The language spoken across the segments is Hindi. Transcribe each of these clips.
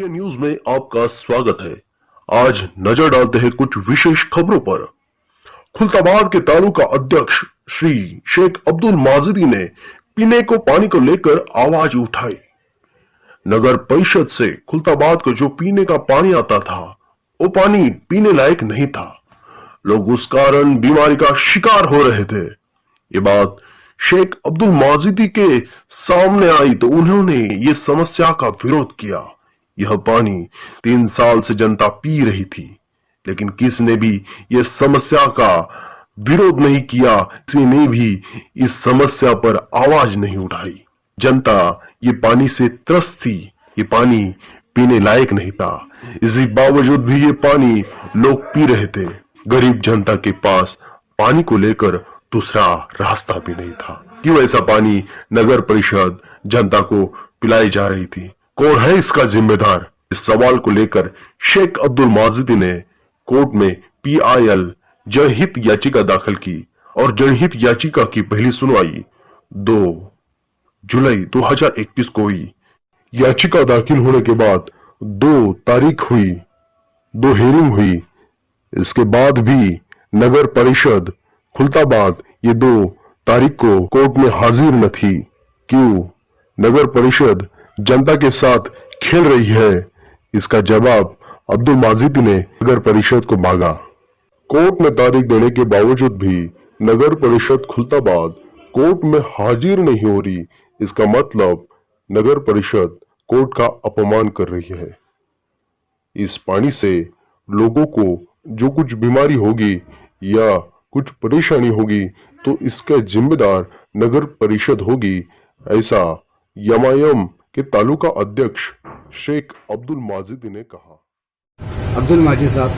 इंडिया न्यूज में आपका स्वागत है। आज नजर डालते हैं कुछ विशेष खबरों पर। खुलताबाद के तालुका अध्यक्ष श्री शेख अब्दुल माजिदी ने पीने को पानी को लेकर आवाज उठाई। नगर परिषद से खुलताबाद को जो पीने का पानी आता था वो पानी पीने लायक नहीं था। लोग उस कारण बीमारी का शिकार हो रहे थे। ये बात शेख अब्दुल माजिदी के सामने आई तो उन्होंने ये समस्या का विरोध किया। यह पानी 3 साल से जनता पी रही थी, लेकिन किसने भी यह समस्या का विरोध नहीं किया, किसी ने भी इस समस्या पर आवाज नहीं उठाई। जनता ये पानी से त्रस्त थी, ये पानी पीने लायक नहीं था। इसी बावजूद भी ये पानी लोग पी रहे थे। गरीब जनता के पास पानी को लेकर दूसरा रास्ता भी नहीं था। क्यों ऐसा पानी नगर परिषद जनता को पिलाई जा रही थी? कौन है इसका जिम्मेदार? इस सवाल को लेकर शेख अब्दुल माजिदी ने कोर्ट में PIL जनहित याचिका दाखिल की और जनहित याचिका की पहली सुनवाई 2 जुलाई 2021 को हुई। याचिका दाखिल होने के बाद 2 तारीख हुई, 2 हियरिंग हुई। इसके बाद भी नगर परिषद खुलताबाद ये 2 तारीख को कोर्ट में हाजिर न थी। क्यों नगर परिषद जनता के साथ खेल रही है? इसका जवाब अब्दुल माजिदी ने नगर परिषद को मांगा। कोर्ट में तारीख देने के बावजूद भी नगर परिषद खुलताबाद कोर्ट में हाजिर नहीं हो रही। इसका मतलब नगर परिषद कोर्ट का अपमान कर रही है। इस पानी से लोगों को जो कुछ बीमारी होगी या कुछ परेशानी होगी तो इसका जिम्मेदार नगर परिषद होगी, ऐसा यमायम के तालुका अध्यक्ष शेख अब्दुल माजिदी ने कहा। अब्दुल माजिद साहब,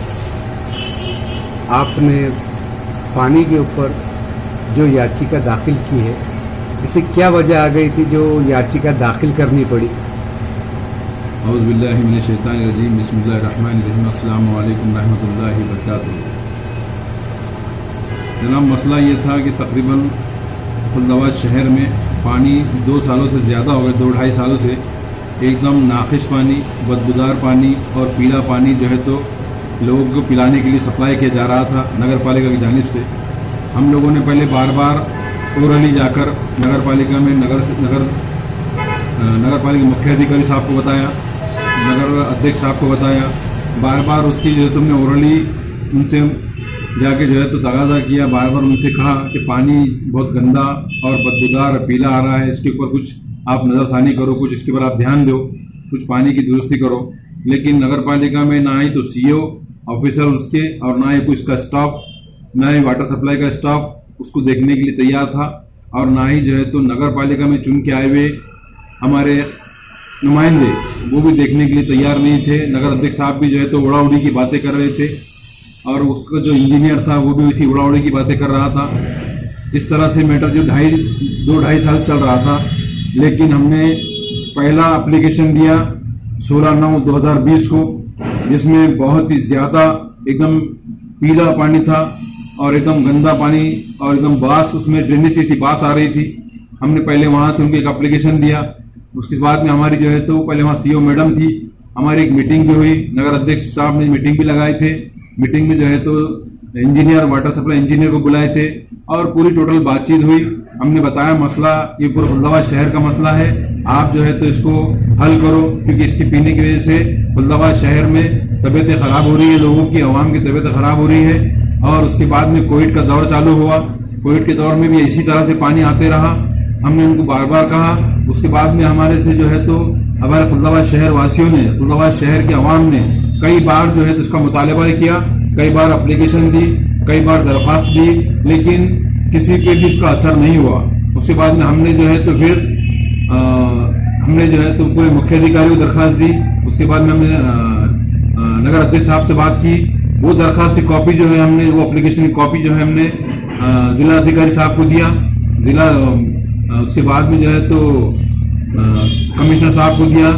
आपने पानी के ऊपर जो याचिका दाखिल की है, इसे क्या वजह आ गई थी जो याचिका दाखिल करनी पड़ी? औज़ु बिल्लाहि मिनश शैतानिर रजीम, बिस्मिल्लाहिर रहमानिर रहीम, अस्सलामु अलैकुम रहमतुल्लाहि व बरकातुहू। जनाब, मसला ये था कि तकरीबन खुलताबाद शहर में पानी 2 सालों से ज़्यादा हो गए, 2-2.5 सालों से एकदम नाखिश पानी, बदबूदार पानी और पीला पानी जो है तो लोगों को पिलाने के लिए सप्लाई किया जा रहा था नगर पालिका की जानिब से। हम लोगों ने पहले बार बार ओरली जाकर नगर पालिका में नगर पालिका मुख्य अधिकारी साहब को बताया, नगर अध्यक्ष साहब को बताया, बार बार उसकी जो है तुमने ओरली उनसे जाके जो है तो तगाजा किया, बार बार उनसे कहा कि पानी बहुत गंदा और बदबूदार पीला आ रहा है, इसके ऊपर कुछ आप नज़रसानी करो, कुछ इसके ऊपर आप ध्यान दो, कुछ पानी की दुरुस्ती करो। लेकिन नगर पालिका में ना ही तो CO ऑफिसर उसके और ना ही कोई इसका स्टाफ, ना ही वाटर सप्लाई का स्टाफ उसको देखने के लिए तैयार था, और ना ही जो है तो नगर पालिका में चुन के आए हुए हमारे नुमाइंदे वो भी देखने के लिए तैयार नहीं थे। नगर अध्यक्ष साहब भी जो है तो उड़ा उड़ी की बातें कर रहे थे और उसका जो इंजीनियर था वो भी इसी उड़ा उड़ी की बातें कर रहा था। इस तरह से मैटर जो 2-2.5 साल चल रहा था। लेकिन हमने पहला एप्लीकेशन दिया 16/9/2020 को, जिसमें बहुत ही ज़्यादा एकदम पीला पानी था और एकदम गंदा पानी और एकदम बास, उसमें ड्रेनेज की बास आ रही थी। हमने पहले वहाँ से उनको एक एप्लीकेशन दिया। उसके बाद में हमारी जो है तो पहले वहाँ CO मैडम थी, हमारी एक मीटिंग भी हुई, नगर अध्यक्ष साहब ने मीटिंग भी लगाए थे। मीटिंग में जो है तो इंजीनियर, वाटर सप्लाई इंजीनियर को बुलाए थे और पूरी टोटल बातचीत हुई। हमने बताया मसला ये पूरा खुलताबाद शहर का मसला है, आप जो है तो इसको हल करो, क्योंकि इसके पीने की वजह से खुलताबाद शहर में तबीयतें खराब हो रही है, लोगों की, आवाम की तबीयतें खराब हो रही है। और उसके बाद में कोविड का दौर चालू हुआ। कोविड के दौर में भी इसी तरह से पानी आते रहा। हमने उनको बार बार कहा। उसके बाद में हमारे से जो है तो हमारे खुलताबाद शहर वासियों ने, खुलताबाद शहर के अवाम ने कई बार जो है तो इसका मुतालबा किया, कई बार एप्लीकेशन दी, कई बार दरख्वास्त दी, लेकिन किसी पे भी इसका असर नहीं हुआ। उसके बाद में हमने जो है तो फिर हमने जो है तो पूरे मुख्य अधिकारी को दरख्वास्त दी। उसके बाद में हमने नगर अध्यक्ष साहब से बात की। वो दरख्वास्त की कॉपी जो है हमने, वो एप्लीकेशन की कॉपी जो है हमने जिला अधिकारी साहब को दिया। उसके बाद में जो है तो कमिश्नर साहब को दिया।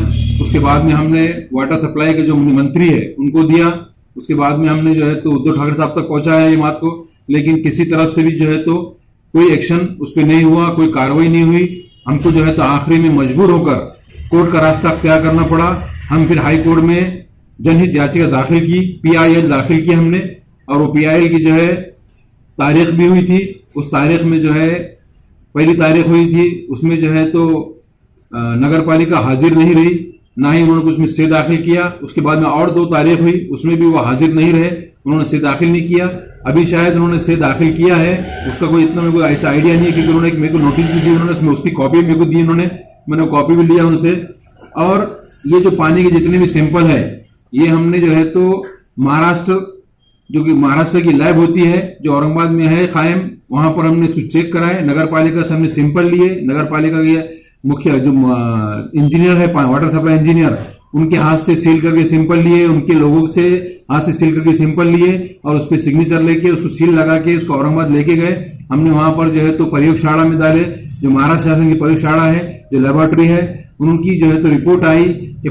उसके बाद में हमने वाटर सप्लाई के जो मंत्री है उनको दिया। उसके बाद में हमने जो है तो उद्धव ठाकरे साहब तक पहुंचाया ये बात को, लेकिन किसी तरफ से भी जो है तो कोई एक्शन उस पर नहीं हुआ, कोई कार्रवाई नहीं हुई। हमको जो है तो आखिरी में मजबूर होकर कोर्ट का रास्ता अख्तियार करना पड़ा हम फिर हाई कोर्ट में जनहित याचिका दाखिल की, PIL दाखिल की हमने, और वो PIL की जो है तारीख भी हुई थी। उस तारीख में जो है पहली तारीख हुई थी, उसमें जो है तो नगर पालिका हाजिर नहीं रही, ना ही उन्होंने उसमें स्टे दाखिल किया। उसके बाद में और 2 तारीख हुई, उसमें भी वो हाजिर नहीं रहे, उन्होंने स्टे दाखिल नहीं किया। अभी शायद उन्होंने स्टे दाखिल किया है, उसका कोई इतना मेरे को ऐसा आइडिया नहीं है, क्योंकि उन्होंने मेरे को नोटिस भी दी, उन्होंने उसमें उसकी कॉपी मेरे को दी, मैंने कॉपी भी लिया उनसे। और ये जो पानी के जितने भी सैंपल है, ये हमने जो है तो महाराष्ट्र, जो कि महाराष्ट्र की लैब होती है जो औरंगाबाद में है कायम, वहां पर हमने इसको चेक कराए। नगर पालिका से हमने सैंपल लिए, नगर पालिका के मुख्य जो इंजीनियर है, वाटर सप्लाई इंजीनियर, उनके हाथ से सील करके सैंपल लिए, उनके लोगों से हाथ से सील करके सैंपल लिए, और उस पर सिग्नेचर लेके उसको सील लगा के उसको औरंगाबाद लेके गए। हमने वहां पर जो है तो प्रयोगशाला में डाले, जो महाराष्ट्र शासन की प्रयोगशाला है, जो लेबोरेटरी है, उनकी जो है तो रिपोर्ट आई कि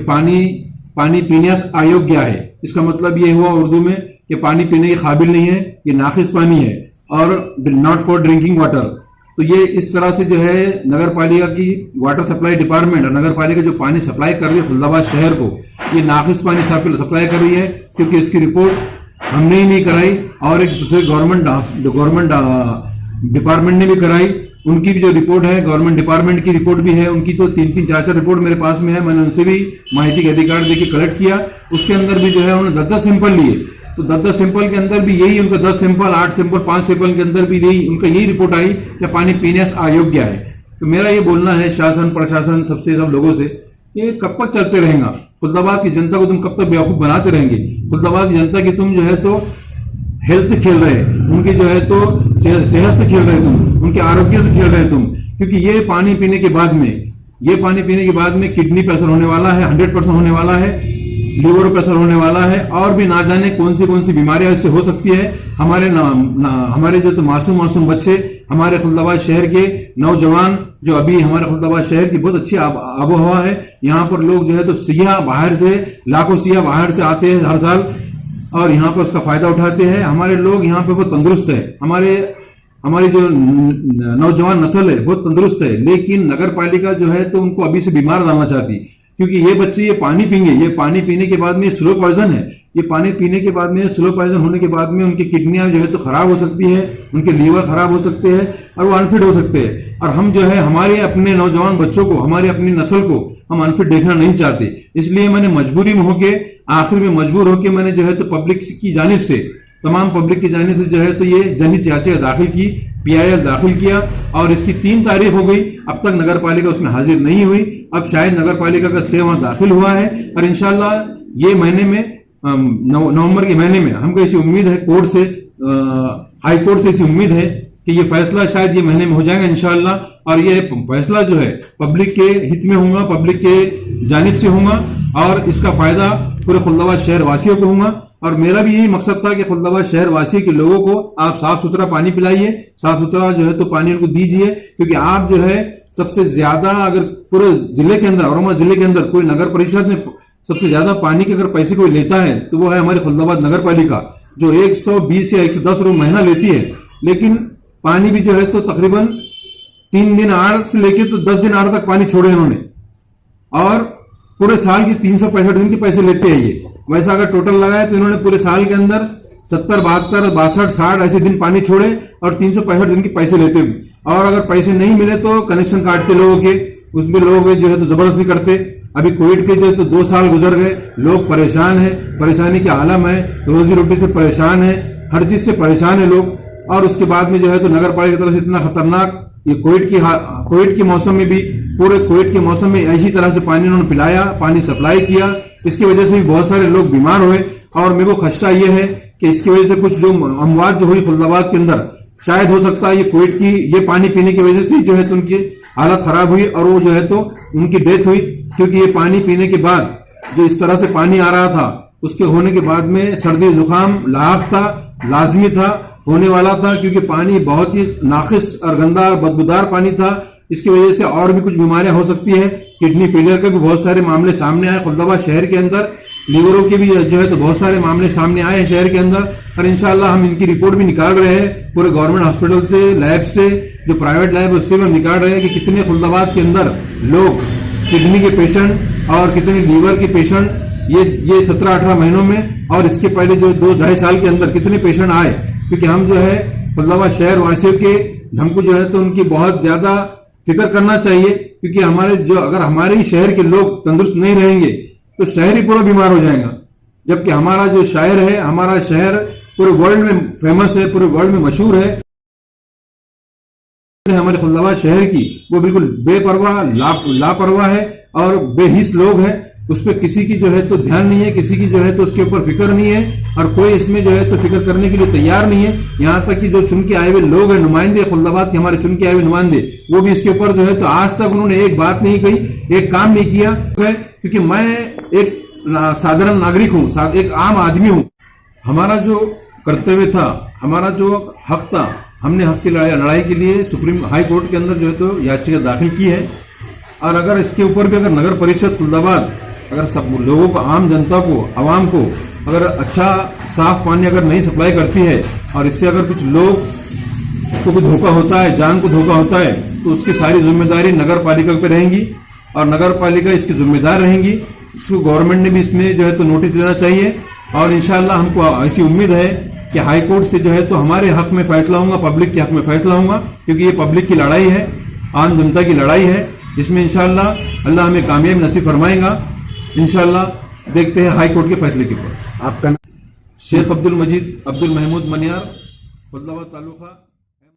पानी पीने अयोग्य है। इसका मतलब ये हुआ उर्दू में कि पानी पीने के काबिल नहीं है, ये नाकिस पानी है और नॉट फॉर ड्रिंकिंग वाटर। तो ये इस तरह से जो है नगर पालिका की वाटर सप्लाई डिपार्टमेंट और नगर पालिका जो पानी सप्लाई कर रही है खुलदाबाद शहर को, ये नाकिस पानी सप्लाई कर रही है, क्योंकि इसकी रिपोर्ट हमने ही नहीं कराई और एक दूसरे गवर्नमेंट डिपार्टमेंट ने भी कराई। उनकी भी जो रिपोर्ट है, गवर्नमेंट डिपार्टमेंट की रिपोर्ट भी है, उनकी तो 3-3, 4-4 रिपोर्ट मेरे पास में है। मैंने उनसे भी माहिती के अधिकार देके कलेक्ट किया। उसके अंदर भी जो है उन्होंने 10-10 सैंपल लिए, तो 10-10 सैंपल के अंदर भी यही उनका 10 सैंपल, 8 सैंपल, 5 सैंपल के अंदर भी यही रिपोर्ट आई कि पानी पीने अयोग्य है। तो मेरा ये बोलना है शासन, प्रशासन, सबसे सब लोगों से, ये कब तक चलते रहेगा? खुलदाबाद की जनता को तुम कब तक बेवकूफ बनाते रहेंगे? खुलदाबाद की जनता की तुम जो है तो हेल्थ से खेल रहे, उनकी जो है तो सेहत से खेल रहे तुम, उनके आरोग्य से खेल रहे तुम, क्योंकि ये पानी पीने के बाद में किडनी पे असर होने वाला है, 100% होने वाला है, लीवर पे असर होने वाला है, और भी ना जाने कौन सी बीमारियां इससे हो सकती है। हमारे जो तो मासूम बच्चे, हमारे खुलदाबाद शहर के नौजवान, जो अभी हमारे खुलदाबाद शहर की बहुत अच्छी आबोहवा है, यहाँ पर लोग जो है तो सियाह बाहर से, लाखों सियाह बाहर से आते हैं हर साल और यहाँ पर उसका फायदा उठाते हैं। हमारे लोग यहाँ पे बहुत तंदुरुस्त है, हमारी जो नौजवान नस्ल है बहुत तंदुरुस्त है, लेकिन नगर पालिका जो है तो उनको अभी से बीमार डालना चाहती, क्योंकि ये बच्चे ये पानी पीएंगे, ये पानी पीने के बाद में स्लो पॉइजन है, ये पानी पीने के बाद में स्लो पॉइजन होने के बाद में उनकी किडनियां जो है तो खराब हो सकती है, उनके लीवर खराब हो सकते हैं और वो अनफिट हो सकते हैं। और हम जो है हमारे अपने नौजवान बच्चों को, हमारी अपनी नस्ल को हम अनफिट देखना नहीं चाहते। इसलिए मैंने मजबूरी में होके, आखिर में मजबूर होके मैंने जो है तो पब्लिक की जानिब से, तमाम पब्लिक की जानिब से जो है तो ये जनहित याचिका दाखिल की, PIL दाखिल किया, और इसकी 3 तारीख हो गई, अब तक नगर पालिका उसमें हाजिर नहीं हुई। अब शायद नगर पालिका का स्टे वहां दाखिल हुआ है और इंशाल्लाह ये महीने में, नवंबर के महीने में हमको ऐसी उम्मीद है, कोर्ट से, हाई कोर्ट से ऐसी उम्मीद है कि ये फैसला शायद ये महीने में हो जाएगा इंशाल्लाह, और ये फैसला जो है पब्लिक के हित में होगा, पब्लिक के जानिब से होगा, और इसका फायदा पूरे खुलदाबाद शहर वासियों को होगा। और मेरा भी यही मकसद था कि खुलदाबाद शहर वासी के लोगों को आप साफ सुथरा पानी पिलाइए, साफ सुथरा जो है तो पानी उनको दीजिए, क्योंकि आप जो है सबसे ज्यादा, अगर पूरे जिले के अंदर, औरंगाबाद जिले के अंदर कोई नगर परिषद में सबसे ज्यादा पानी के अगर पैसे कोई लेता है तो वो है हमारी खुलदाबाद नगर पालिका, जो 120 या 110 रुपये महीना लेती है। लेकिन पानी भी जो है तो तकरीबन 3 दिन आड़ से लेके तो 10 दिन आड़ तक पानी छोड़े इन्होंने, और पूरे साल की 365 दिन के पैसे लेते हैं ये। वैसा अगर टोटल लगाए तो इन्होंने पूरे साल के अंदर 70, 72, 62, 60 ऐसे दिन पानी छोड़े और 365 दिन के पैसे लेते भी। और अगर पैसे नहीं मिले तो कनेक्शन काटते लोगों के, उसमें लोग जो है तो जबरदस्ती करते। अभी कोविड के जो तो 2 साल गुजर गए, लोग परेशान है, परेशानी के आलम है, रोजी रोटी से परेशान है, हर चीज से परेशान है लोग। और उसके बाद में जो है तो नगर पालिका की तरफ से इतना खतरनाक, ये कोविड के मौसम में भी, पूरे कोविड के मौसम में ऐसी तरह से पानी उन्होंने पिलाया, पानी सप्लाई किया, इसकी वजह से भी बहुत सारे लोग बीमार हुए। और मेरे को खदशा ये है कि इसकी वजह से कुछ जो अमवात जो हुई खुलदाबाद के अंदर, शायद हो सकता है ये कोविड की, ये पानी पीने की वजह से जो है तो उनकी हालत खराब हुई और वो जो है तो उनकी डेथ हुई, क्योंकि ये पानी पीने के बाद जो इस तरह से पानी आ रहा था, उसके होने के बाद में सर्दी जुकाम लाख था, लाजमी था, होने वाला था, क्योंकि पानी बहुत ही नाकिस और गंदा बदबूदार पानी था। इसकी वजह से और भी कुछ बीमारियां हो सकती है, किडनी फेलियर के भी बहुत सारे मामले सामने आए खुलदाबाद शहर के अंदर, लीवरों के भी जो है तो बहुत सारे मामले सामने आए हैं शहर के अंदर। और इंशाल्लाह हम इनकी रिपोर्ट भी निकाल रहे हैं, पूरे गवर्नमेंट हॉस्पिटल से, लैब से, जो प्राइवेट लैब है उससे भी हम निकाल रहे हैं कि कितने खुलदाबाद के अंदर लोग किडनी के पेशेंट, और कितने लीवर के पेशेंट ये 17-18 महीनों में और इसके पहले जो 2-2.5 साल के अंदर कितने पेशेंट आए, क्योंकि हम जो है फैसलाबाद शहर वासियों के हमको जो है तो उनकी बहुत ज्यादा फिक्र करना चाहिए, क्योंकि हमारे जो अगर हमारे ही शहर के लोग तंदुरुस्त नहीं रहेंगे तो शहर ही पूरा बीमार हो जाएगा। जबकि हमारा जो शहर है, हमारा शहर पूरे वर्ल्ड में फेमस है, पूरे वर्ल्ड में मशहूर है। हमारे फैसलाबाद शहर की वो बिल्कुल बेपरवाह लापरवाह है और बेहिस लोग हैं, उस पर किसी की जो है तो ध्यान नहीं है, किसी की जो है तो उसके ऊपर फिक्र नहीं है और कोई इसमें जो है तो फिक्र करने के लिए तैयार नहीं है। यहाँ तक कि जो चुन के आए हुए लोग हैं, नुमाइंदे फैसलाबाद के, हमारे चुन के आए हुए नुमाइंदे, वो भी इसके ऊपर जो है तो आज तक उन्होंने एक बात नहीं कही, एक काम नहीं किया है। क्योंकि मैं एक साधारण नागरिक हूँ, एक आम आदमी हूँ। हमारा जो कर्तव्य था, हमारा जो हक था, हमने हक की लड़ाई के लिए सुप्रीम हाई कोर्ट के अंदर जो है तो याचिका दाखिल की है। और अगर इसके ऊपर भी अगर नगर परिषद फैसलाबाद अगर सब लोगों को, आम जनता को, आवाम को अगर अच्छा साफ पानी अगर नहीं सप्लाई करती है और इससे अगर कुछ लोग को भी धोखा होता है, जान को धोखा होता है, तो उसकी सारी जिम्मेदारी नगर पालिका पे रहेंगी और नगर पालिका इसकी जिम्मेदार रहेंगी। इसको गवर्नमेंट ने भी इसमें जो है तो नोटिस देना चाहिए और इंशाल्लाह हमको ऐसी उम्मीद है कि हाई कोर्ट से जो है तो हमारे हक में फैसला होगा, पब्लिक के हक में फैसला होगा, क्योंकि ये पब्लिक की लड़ाई है, आम जनता की लड़ाई है, जिसमें इंशाल्लाह अल्लाह हमें कामयाबी नसीब फरमाएगा। इंशाल्लाह देखते हैं हाई कोर्ट के फैसले के ऊपर। आपका शेख अब्दुल मजीद अब्दुल महमूद मनियार, फैसलाबाद तालुका।